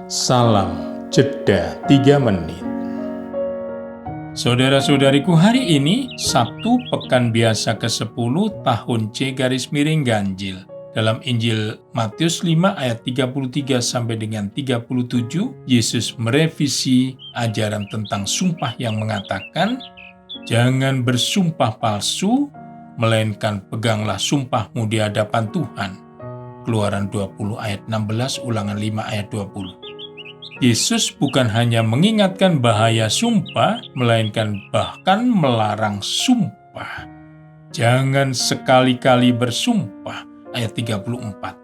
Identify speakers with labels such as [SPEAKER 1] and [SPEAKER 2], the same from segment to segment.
[SPEAKER 1] Salam Jeda 3 menit. Saudara-saudariku, hari ini Sabtu Pekan Biasa ke-10 tahun C/Ganjil. Dalam Injil Matius 5 ayat 33 sampai dengan 37, Yesus merevisi ajaran tentang sumpah yang mengatakan, "Jangan bersumpah palsu, melainkan peganglah sumpahmu di hadapan Tuhan." Keluaran 20 ayat 16, Ulangan 5 ayat 20. Yesus bukan hanya mengingatkan bahaya sumpah, melainkan bahkan melarang sumpah. Jangan sekali-kali bersumpah, ayat 34.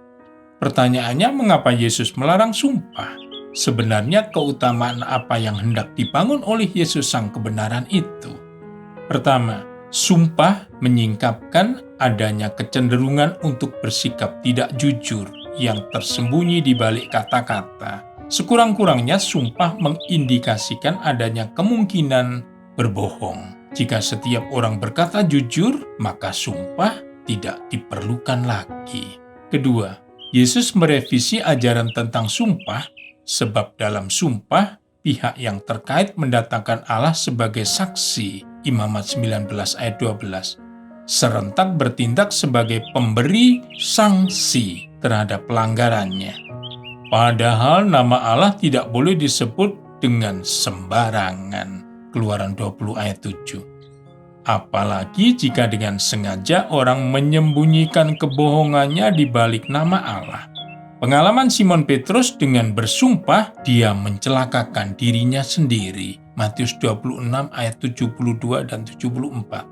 [SPEAKER 1] Pertanyaannya, mengapa Yesus melarang sumpah? Sebenarnya keutamaan apa yang hendak dibangun oleh Yesus Sang Kebenaran itu? Pertama, sumpah menyingkapkan adanya kecenderungan untuk bersikap tidak jujur yang tersembunyi di balik kata-kata. Sekurang-kurangnya sumpah mengindikasikan adanya kemungkinan berbohong. Jika setiap orang berkata jujur, maka sumpah tidak diperlukan lagi. Kedua, Yesus merevisi ajaran tentang sumpah, sebab dalam sumpah, pihak yang terkait mendatangkan Allah sebagai saksi, Imamat 19 ayat 12, serentak bertindak sebagai pemberi sanksi terhadap pelanggarannya. Padahal nama Allah tidak boleh disebut dengan sembarangan. Keluaran 20 ayat 7. Apalagi jika dengan sengaja orang menyembunyikan kebohongannya di balik nama Allah. Pengalaman Simon Petrus dengan bersumpah, dia mencelakakan dirinya sendiri. Matius 26 ayat 72 dan 74.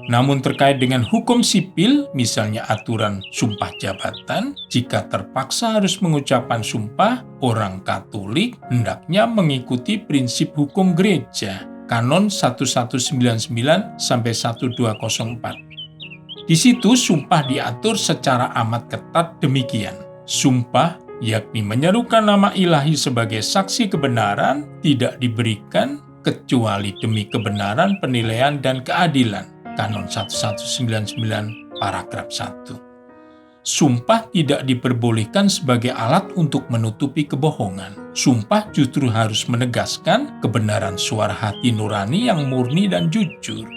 [SPEAKER 1] Namun terkait dengan hukum sipil, misalnya aturan sumpah jabatan, jika terpaksa harus mengucapkan sumpah, orang Katolik hendaknya mengikuti prinsip hukum gereja, Kanon 1199 sampai 1204. Di situ sumpah diatur secara amat ketat demikian. Sumpah, yakni menyerukan nama ilahi sebagai saksi kebenaran, tidak diberikan kecuali demi kebenaran, penilaian, dan keadilan. Kanon 1199 paragraf 1. Sumpah tidak diperbolehkan sebagai alat untuk menutupi kebohongan. Sumpah justru harus menegaskan kebenaran suara hati nurani yang murni dan jujur.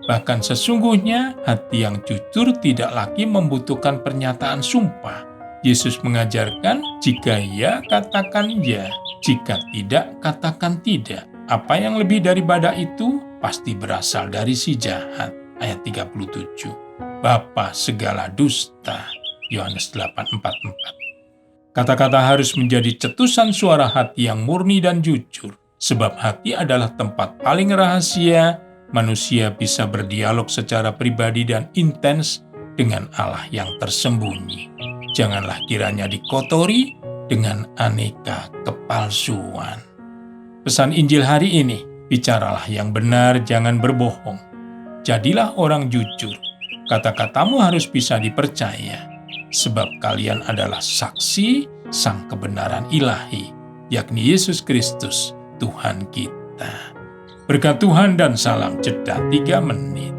[SPEAKER 1] Bahkan sesungguhnya, hati yang jujur tidak lagi membutuhkan pernyataan sumpah. Yesus mengajarkan, jika ya, katakan ya. Jika tidak, katakan tidak. Apa yang lebih daripada itu pasti berasal dari si jahat. Ayat 37. Bapa segala dusta. Yohanes 8:44. Kata-kata harus menjadi cetusan suara hati yang murni dan jujur. Sebab hati adalah tempat paling rahasia manusia bisa berdialog secara pribadi dan intens dengan Allah yang tersembunyi. Janganlah kiranya dikotori dengan aneka kepalsuan. Pesan Injil hari ini, bicaralah yang benar, jangan berbohong. Jadilah orang jujur. Kata-katamu harus bisa dipercaya, sebab kalian adalah saksi Sang Kebenaran Ilahi, yakni Yesus Kristus, Tuhan kita. Berkat Tuhan dan salam jeda 3 menit.